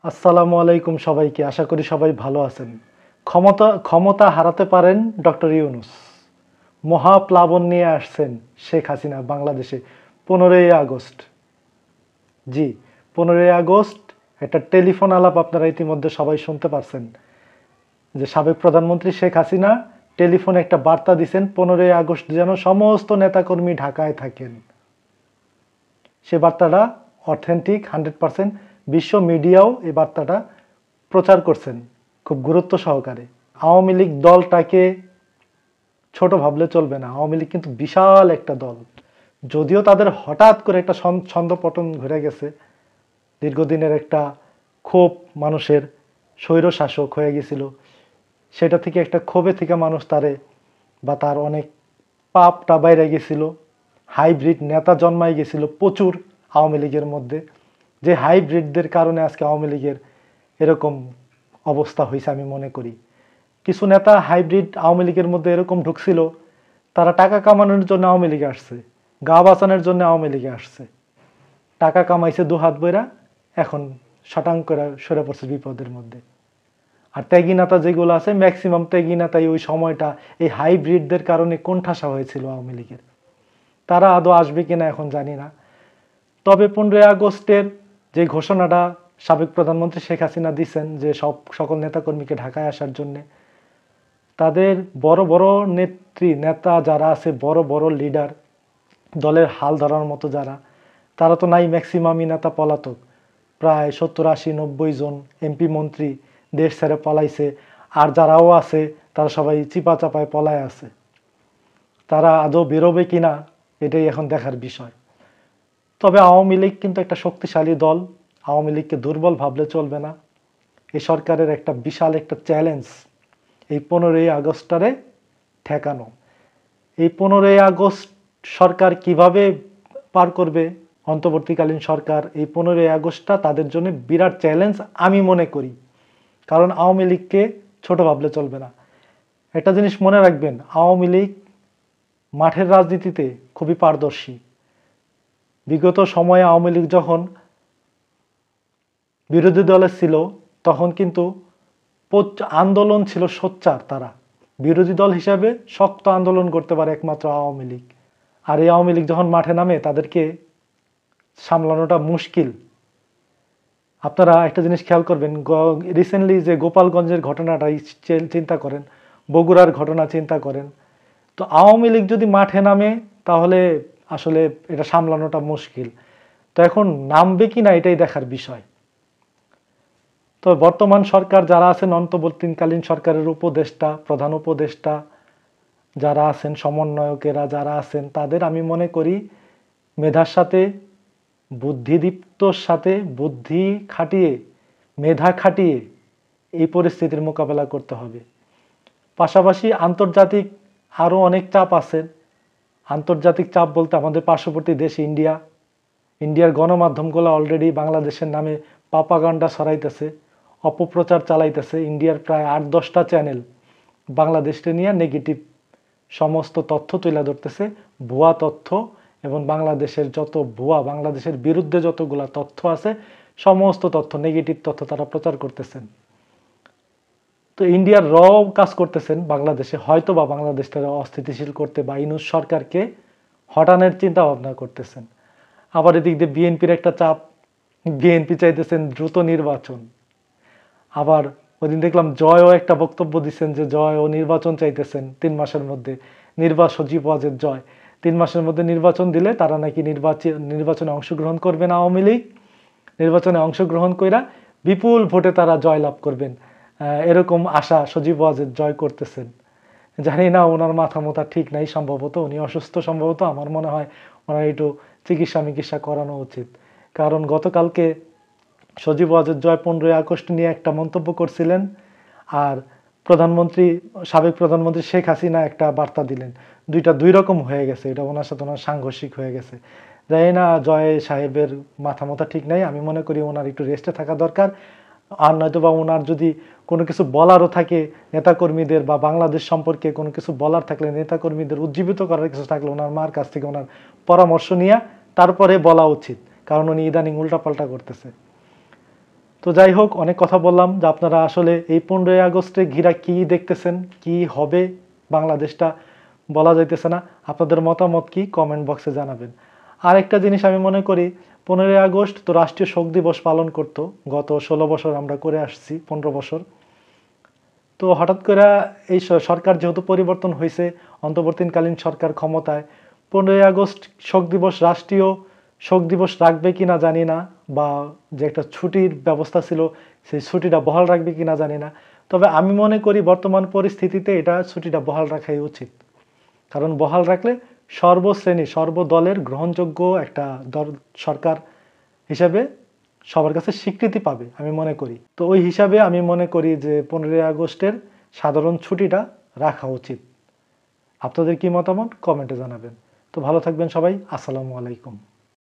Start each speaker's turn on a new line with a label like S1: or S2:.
S1: আসসালামু আলাইকুম সবাইকে। আশা করি সবাই ভালো আছেন। ক্ষমতা ক্ষমতা হারাতে পারেন ডক্টর ইউনূস। মহাপ্লাবন নিয়ে আসছেন শেখ হাসিনা বাংলাদেশে 15ই আগস্ট। জি, 15ই আগস্ট একটা টেলিফোন আলাপ আপনারা ইতিমধ্যে সবাই শুনতে পারছেন যে সাবেক প্রধানমন্ত্রী শেখ হাসিনা টেলিফোনে একটা বার্তা দিয়েছেন 15ই আগস্ট যেন সমস্ত নেতাকর্মী ঢাকায় থাকেন। সে বার্তাটা অথেন্টিক 100%। বিশ্ব মিডিয়াও এই বার্তাটা প্রচার করছেন খুব গুরুত্ব সহকারে। আওয়ামী লীগ দলটাকে ছোট ভাবলে চলবে না। আওয়ামী লীগ কিন্তু বিশাল একটা দল, যদিও তাদের হঠাৎ করে একটা ছন্দপতন ঘুরে গেছে। দীর্ঘদিনের একটা ক্ষোভ, মানুষের স্বৈর শাসক হয়ে গেছিল, সেটা থেকে একটা ক্ষোভে থেকে মানুষ তারে বা তার অনেক পাপটা বাইরে গেছিল। হাইব্রিড নেতা জন্মাই গেছিল প্রচুর আওয়ামী লীগের মধ্যে, যে হাইব্রিডদের কারণে আজকে আওয়ামী লীগের এরকম অবস্থা হয়েছে। আমি মনে করি কিছু নেতা হাইব্রিড আওয়ামী লীগের মধ্যে এরকম ঢুকছিল, তারা টাকা কামানোর জন্য আওয়ামী লীগে আসছে, গা বাঁচানোর জন্য আওয়ামী লীগে আসছে, টাকা কামাইছে দু হাত বইরা, এখন শটাং করে সরে পড়ছে বিপদের মধ্যে। আর ত্যাগী নেতা যেগুলো আছে, ম্যাক্সিমাম ত্যাগী নেতাই ওই সময়টা এই হাইব্রিডদের কারণে কোণঠাসা হয়েছিল আওয়ামী লীগের। তারা আদৌ আসবে কিনা এখন জানি না। তবে 15ই আগস্টের যে ঘোষণাটা সাবেক প্রধানমন্ত্রী শেখ হাসিনা দিচ্ছেন যে সকল নেতাকর্মীকে ঢাকায় আসার জন্যে, তাদের বড় বড় নেতা যারা আছে, বড় বড় লিডার, দলের হাল ধরার মতো যারা, তারা তো নাই। ম্যাক্সিমামই নেতা পলাতক, প্রায় 70-80-90 জন এমপি মন্ত্রী দেশ ছেড়ে পলাইছে। আর যারাও আছে তারা সবাই চিপা চাপায় পলায় আছে। তারা আদৌ বেরোবে কিনা এটাই এখন দেখার বিষয়। তবে আওয়ামী লীগ কিন্তু একটা শক্তিশালী দল, আওয়ামী লীগকে দুর্বল ভাবলে চলবে না। এই সরকারের একটা বিশাল একটা চ্যালেঞ্জ এই 15ই আগস্টটারে ঠেকানো। এই 15ই আগস্ট সরকার কিভাবে পার করবে, অন্তর্বর্তীকালীন সরকার, এই 15ই আগস্টটা তাদের জন্য বিরাট চ্যালেঞ্জ আমি মনে করি। কারণ আওয়ামী লীগকে ছোট ভাবলে চলবে না। একটা জিনিস মনে রাখবেন, আওয়ামী লীগ মাঠের রাজনীতিতে খুবই পারদর্শী। বিগত সময়ে আওয়ামী লীগ যখন বিরোধী দলে ছিল, তখন কিন্তু আন্দোলন ছিল সোচ্চার। তারা বিরোধী দল হিসাবে শক্ত আন্দোলন করতে পারে একমাত্র আওয়ামী লীগ। আর এই আওয়ামী লীগ যখন মাঠে নামে, তাদেরকে সামলানোটা মুশকিল। আপনারা একটা জিনিস খেয়াল করবেন, রিসেন্টলি যে গোপালগঞ্জের ঘটনাটা চিন্তা করেন, বগুড়ার ঘটনা চিন্তা করেন, তো আওয়ামী লীগ যদি মাঠে নামে তাহলে আসলে এটা সামলানোটা মুশকিল। তো এখন নামবে কিনা এটাই দেখার বিষয়। তো বর্তমান সরকার যারা আছেন, অন্তর্বর্তীকালীন সরকারের উপদেষ্টা, প্রধান উপদেষ্টা যারা আছেন, সমন্বয়কেরা যারা আছেন, তাদের আমি মনে করি মেধার সাথে, বুদ্ধিদীপ্তর সাথে, বুদ্ধি খাটিয়ে, মেধা খাটিয়ে এই পরিস্থিতির মোকাবেলা করতে হবে। পাশাপাশি আন্তর্জাতিক আরও অনেক চাপ আছে। আন্তর্জাতিক চাপ বলতে আমাদের পার্শ্ববর্তী দেশ ইন্ডিয়ার গণমাধ্যমগুলো অলরেডি বাংলাদেশের নামে প্রপাগান্ডা ছড়াইতেছে, অপপ্রচার চালাইতেছে। ইন্ডিয়ার প্রায় 8-10টা চ্যানেল বাংলাদেশকে নিয়ে নেগেটিভ সমস্ত তথ্য তুলে ধরতেছে, ভুয়া তথ্য, এবং বাংলাদেশের যত ভুয়া, বাংলাদেশের বিরুদ্ধে যতগুলা তথ্য আছে সমস্ত তথ্য, নেগেটিভ তথ্য তারা প্রচার করতেছেন। তো ইন্ডিয়ার কাজ করতেছেন বাংলাদেশে, হয়তো বা বাংলাদেশটা অস্থিতিশীল করতে বা ইউনূস সরকারকে হটানোর চিন্তা ভাবনা করতেছেন। আবার এদিক দিয়ে বিএনপির একটা চাপ, বিএনপি চাইতেছেন দ্রুত নির্বাচন। আবার ওইদিন দেখলাম জয়ও একটা বক্তব্য দিচ্ছেন যে জয়ও নির্বাচন চাইতেছেন 3 মাসের মধ্যে। সজীব ওয়াজেদ জয় 3 মাসের মধ্যে নির্বাচন দিলে তারা নাকি নির্বাচনে অংশগ্রহণ করবেন। আওয়ামী লীগ নির্বাচনে অংশগ্রহণ কইরা বিপুল ভোটে তারা জয়লাভ করবেন, এরকম আশা সজীব ওয়াজেদ জয় করতেছেন। জানি না, ওনার মাথা মোথা ঠিক নাই, সম্ভবত উনি অসুস্থ। সম্ভবত আমার মনে হয় ওনার একটু চিকিৎসা করানো উচিত। কারণ গতকালকে সজীব ওয়াজেদ জয় 15ই আগস্ট নিয়ে একটা মন্তব্য করছিলেন, আর সাবেক প্রধানমন্ত্রী শেখ হাসিনা একটা বার্তা দিলেন। দুইটা দুই রকম হয়ে গেছে। এটা ওনার সাথে ওনার সাংঘর্ষিক হয়ে গেছে। জানি না, জয় সাহেবের মাথা মোথা ঠিক নাই। আমি মনে করি ওনার একটু রেস্টে থাকা দরকার। আর নয়তো বা ওনার যদি কোনো কিছু বলারও থাকে নেতাকর্মীদের, বা বাংলাদেশ সম্পর্কে কোনো কিছু বলার থাকলে, নেতাকর্মীদের উজ্জীবিত করার কিছু থাকলে, ওনার মার কাছ থেকে ওনার পরামর্শ নিয়ে তারপরে বলা উচিত। কারণ উনি ইদানিং উল্টাপাল্টা করতেছে। তো যাই হোক, অনেক কথা বললাম, যে আপনারা আসলে এই 15ই আগস্টে ঘিরা কি দেখতেছেন, কি হবে বাংলাদেশটা বলা যাইতেছে না। আপনাদের মতামত কি কমেন্ট বক্সে জানাবেন। আর একটা জিনিস আমি মনে করি, 15ই আগস্ট তো রাষ্ট্রীয় শোক দিবস পালন করতো, গত 16 বছর আমরা করে আসছি, 15 বছর। তো হঠাৎ করে এই সরকার যেহেতু পরিবর্তন হয়েছে, অন্তর্বর্তীকালীন সরকার ক্ষমতায়, 15ই আগস্ট শোক দিবস, রাষ্ট্রীয় শোক দিবস রাখবে কিনা জানি না, বা যে একটা ছুটির ব্যবস্থা ছিল সেই ছুটিটা বহাল রাখবে কিনা জানি না। তবে আমি মনে করি বর্তমান পরিস্থিতিতে এটা ছুটিটা বহাল রাখাই উচিত, কারণ বহাল রাখলে সর্বশ্রেণী সর্বদলের গ্রহণযোগ্য একটা সরকার হিসাবে সবার কাছে স্বীকৃতি পাবে আমি মনে করি। তো ওই হিসাবে আমি মনে করি যে 15ই আগস্টের সাধারণ ছুটিটা রাখা উচিত। আপনাদের কি মতামত কমেন্টে জানাবেন। তো ভালো থাকবেন সবাই, আসসালামু আলাইকুম।